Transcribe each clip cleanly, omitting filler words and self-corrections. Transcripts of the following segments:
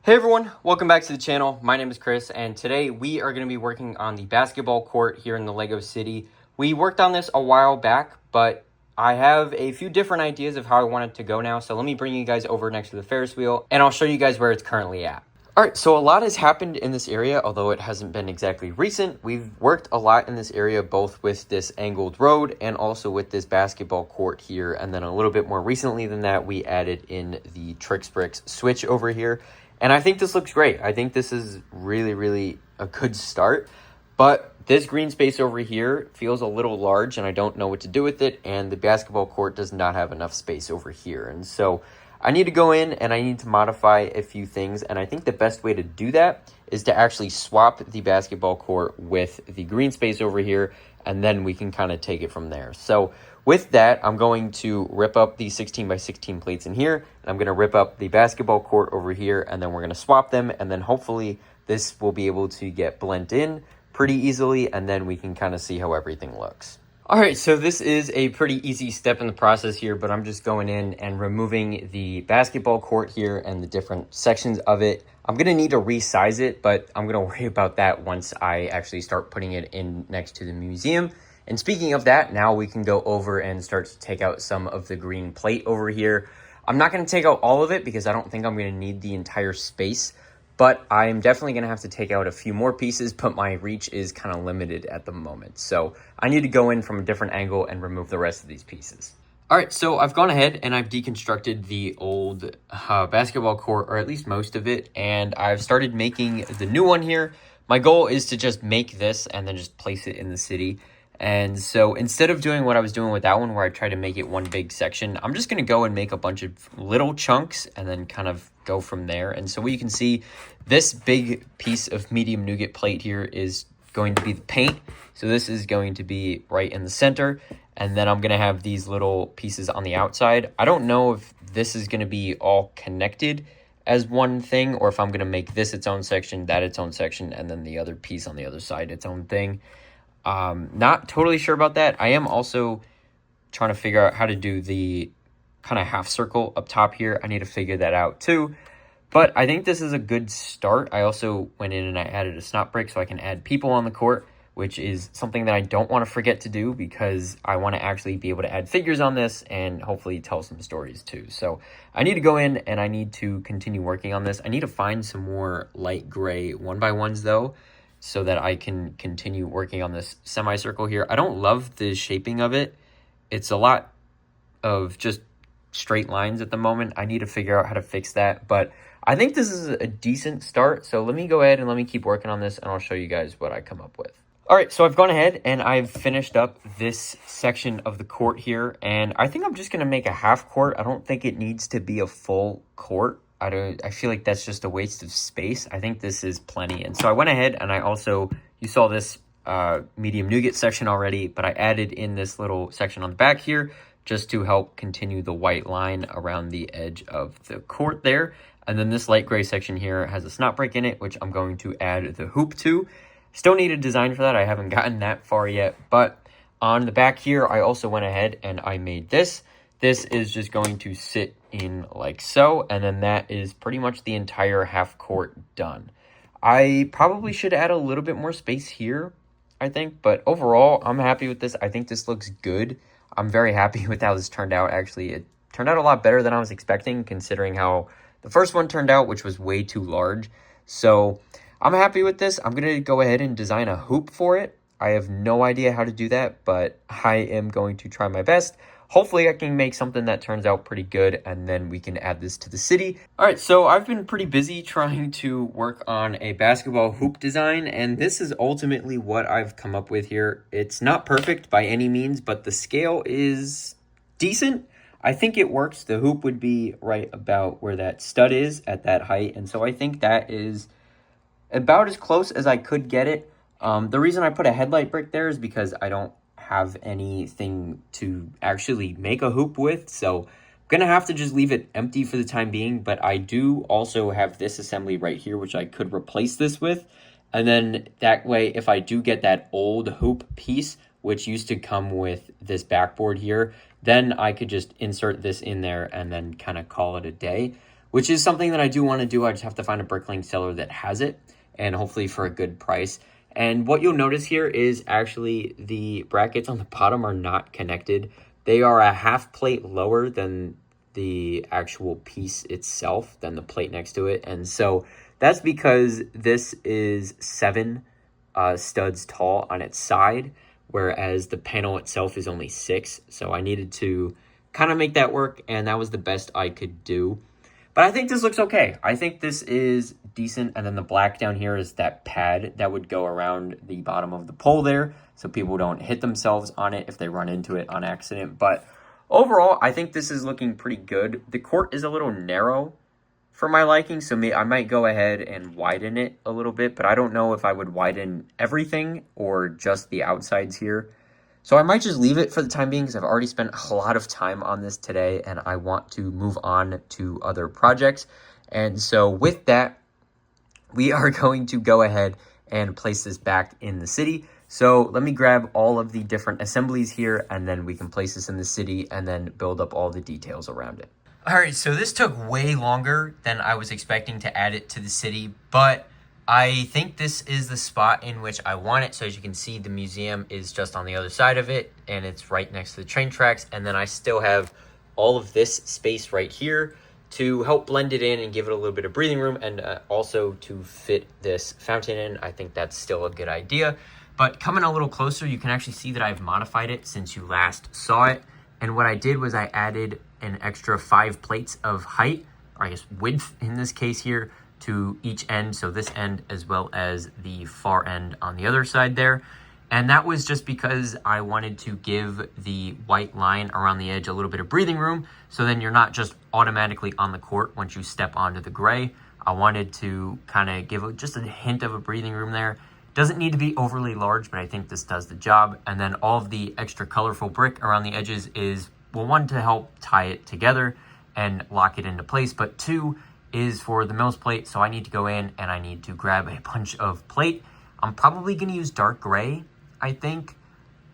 Hey everyone, welcome back to the channel. My name is Chris, and today we are going to be working on the basketball court here in the Lego City. We worked on this a while back, but I have a few different ideas of how I want it to go now. So let me bring you guys over next to the Ferris wheel, and I'll show you guys where it's currently at. All right, so a lot has happened in this area, although it hasn't been exactly recent. We've worked a lot in this area, both with this angled road and also with this basketball court here. And then a little bit more recently than that, we added in the Trix Bricks switch over here. And I think this looks great. I think this is really a good start. But this green space over here feels a little large, and I don't know what to do with it. And the basketball court does not have enough space over here. And so I need to go in and I need to modify a few things. And I think the best way to do that is to actually swap the basketball court with the green space over here. And then we can kind of take it from there. So with that, I'm going to rip up the 16 by 16 plates in here, and I'm going to rip up the basketball court over here, and then we're going to swap them, and then hopefully this will be able to get blend in pretty easily, and then we can kind of see how everything looks. All right, so this is a pretty easy step in the process here, but I'm just going in and removing the basketball court here and the different sections of it. I'm going to need to resize it, but I'm going to worry about that once I actually start putting it in next to the museum. And speaking of that, now we can go over and start to take out some of the green plate over here. I'm not going to take out all of it because I don't think I'm going to need the entire space, but I'm definitely going to have to take out a few more pieces, but my reach is kind of limited at the moment. So I need to go in from a different angle and remove the rest of these pieces. All right, so I've gone ahead and I've deconstructed the old basketball court, or at least most of it, and I've started making the new one here. My goal is to just make this and then just place it in the city. And so instead of doing what I was doing with that one where I tried to make it one big section, I'm just going to go and make a bunch of little chunks and then kind of go from there. And so what you can see, this big piece of medium nougat plate here is going to be the paint. So this is going to be right in the center. And then I'm going to have these little pieces on the outside. I don't know if this is going to be all connected as one thing, or if I'm going to make this its own section, that its own section, and then the other piece on the other side its own thing. Not totally sure about that. I am also trying to figure out how to do the kind of half circle up top here. I need to figure that out too. But I think this is a good start. I also went in and I added a snot brick so I can add people on the court, which is something that I don't want to forget to do because I want to actually be able to add figures on this and hopefully tell some stories too. So I need to go in and I need to continue working on this. I need to find some more light gray 1x1s though, so that I can continue working on this semicircle here. I don't love the shaping of it. It's a lot of just straight lines at the moment. I need to figure out how to fix that, but I think this is a decent start. So let me go ahead and let me keep working on this and I'll show you guys what I come up with. All right, so I've gone ahead and I've finished up this section of the court here, and I think I'm just gonna make a half court. I don't think it needs to be a full court. I feel like that's just a waste of space. I think this is plenty. And so I went ahead and I also, you saw this medium nougat section already, but I added in this little section on the back here just to help continue the white line around the edge of the court there. And then this light gray section here has a snot break in it, which I'm going to add the hoop to. Still need a design for that. I haven't gotten that far yet, but on the back here, I also went ahead and I made this. This is just going to sit in like so, and then that is pretty much the entire half court done. I probably should add a little bit more space here, I think, but overall, I'm happy with this. I think this looks good. I'm very happy with how this turned out. Actually, it turned out a lot better than I was expecting, considering how the first one turned out, which was way too large. So I'm happy with this. I'm going to go ahead and design a hoop for it. I have no idea how to do that, but I am going to try my best. Hopefully I can make something that turns out pretty good, and then we can add this to the city. All right, so I've been pretty busy trying to work on a basketball hoop design, and this is ultimately what I've come up with here. It's not perfect by any means, but the scale is decent. I think it works. The hoop would be right about where that stud is at that height, and so I think that is about as close as I could get it. The reason I put a headlight brick there is because I don't have anything to actually make a hoop with, so I'm gonna have to just leave it empty for the time being. But I do also have this assembly right here, which I could replace this with, and then that way if I do get that old hoop piece, which used to come with this backboard here, then I could just insert this in there and then kind of call it a day. which is something that I do want to do. I just have to find a Bricklink seller that has it, and hopefully for a good price. And what you'll notice here is actually the brackets on the bottom are not connected. They are a half plate lower than the actual piece itself, than the plate next to it. And so that's because this is 7 studs tall on its side, whereas the panel itself is only 6. So I needed to kind of make that work, and that was the best I could do. But I think this looks okay. I think this is decent. And then the black down here is that pad that would go around the bottom of the pole there, so people don't hit themselves on it if they run into it on accident. But overall, I think this is looking pretty good. The court is a little narrow for my liking, so I might go ahead and widen it a little bit, but I don't know if I would widen everything or just the outsides here. So I might just leave it for the time being because I've already spent a lot of time on this today and I want to move on to other projects. And so with that, we are going to go ahead and place this back in the city. So let me grab all of the different assemblies here, and then we can place this in the city and then build up all the details around it. All right, so this took way longer than I was expecting to add it to the city, but I think this is the spot in which I want it. So as you can see, the museum is just on the other side of it, and it's right next to the train tracks. And then I still have all of this space right here to help blend it in and give it a little bit of breathing room, and also to fit this fountain in. I think that's still a good idea. But coming a little closer, you can actually see that I've modified it since you last saw it. And what I did was I added an extra 5 plates of height, or I guess width in this case here, to each end. So this end as well as the far end on the other side there. And that was just because I wanted to give the white line around the edge a little bit of breathing room, so then you're not just automatically on the court once you step onto the gray. I wanted to kind of give just a hint of a breathing room there. Doesn't need to be overly large, but I think this does the job. And then all of the extra colorful brick around the edges is, well, 1, to help tie it together and lock it into place, but 2 is for the Mills plate. So I need to go in and I need to grab a bunch of plate. I'm probably going to use dark gray, I think.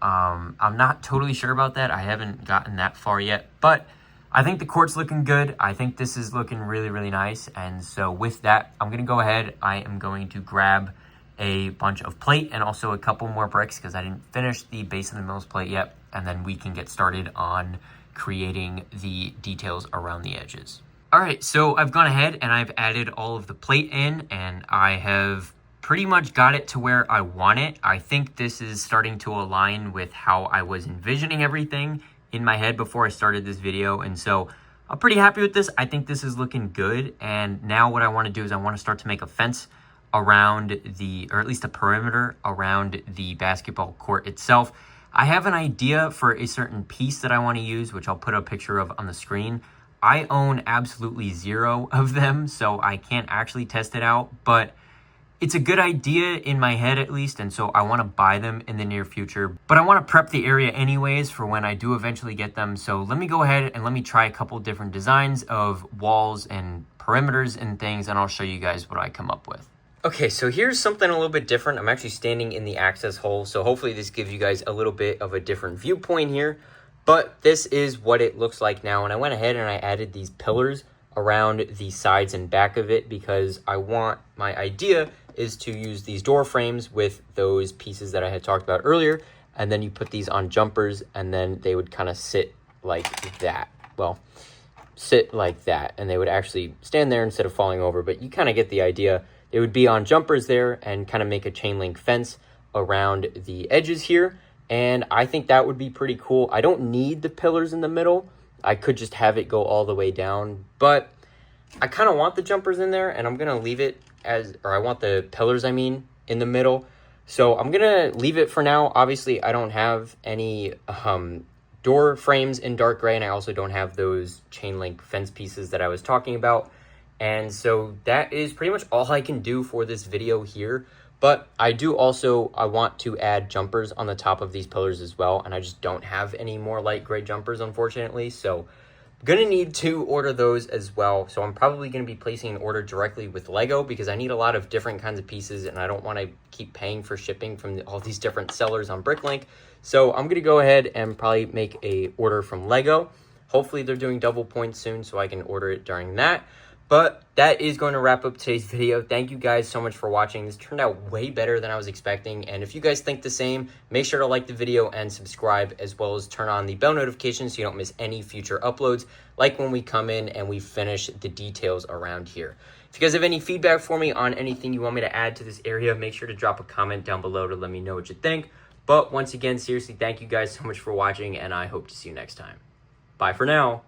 I'm not totally sure about that. I haven't gotten that far yet, but I think the court's looking good. I think this is looking really, really nice. And so with that, I'm going to go ahead. I am going to grab a bunch of plate and also a couple more bricks because I didn't finish the base of the Mills plate yet. And then we can get started on creating the details around the edges. All right, so I've gone ahead and I've added all of the plate in, and I have pretty much got it to where I want it. I think this is starting to align with how I was envisioning everything in my head before I started this video. And so I'm pretty happy with this. I think this is looking good. And now what I want to do is I want to start to make a fence around or at least a perimeter around the basketball court itself. I have an idea for a certain piece that I want to use, which I'll put a picture of on the screen. I own absolutely 0 of them, so I can't actually test it out, but it's a good idea in my head at least, and so I want to buy them in the near future. But I want to prep the area anyways for when I do eventually get them. So let me go ahead and let me try a couple different designs of walls and perimeters and things, and I'll show you guys what I come up with. Okay, so here's something a little bit different. I'm actually standing in the access hole, so hopefully this gives you guys a little bit of a different viewpoint here. But this is what it looks like now, and I went ahead and I added these pillars around the sides and back of it because my idea is to use these door frames with those pieces that I had talked about earlier, and then you put these on jumpers, and then they would kind of sit like that. Well, sit like that, and they would actually stand there instead of falling over, but you kind of get the idea. They would be on jumpers there and kind of make a chain link fence around the edges here. And I think that would be pretty cool. I don't need the pillars in the middle. I could just have it go all the way down, but I kind of want the jumpers in there, and I'm going to leave it I want the pillars, in the middle. So I'm going to leave it for now. Obviously, I don't have any door frames in dark gray, and I also don't have those chain link fence pieces that I was talking about. And so that is pretty much all I can do for this video here. But I want to add jumpers on the top of these pillars as well. And I just don't have any more light gray jumpers, unfortunately. So I'm going to need to order those as well. So I'm probably going to be placing an order directly with Lego because I need a lot of different kinds of pieces. And I don't want to keep paying for shipping from all these different sellers on Bricklink. So I'm going to go ahead and probably make a order from Lego. Hopefully they're doing double points soon so I can order it during that. But that is going to wrap up today's video. Thank you guys so much for watching. This turned out way better than I was expecting. And if you guys think the same, make sure to like the video and subscribe, as well as turn on the bell notifications so you don't miss any future uploads, like when we come in and we finish the details around here. If you guys have any feedback for me on anything you want me to add to this area, make sure to drop a comment down below to let me know what you think. But once again, seriously, thank you guys so much for watching, and I hope to see you next time. Bye for now.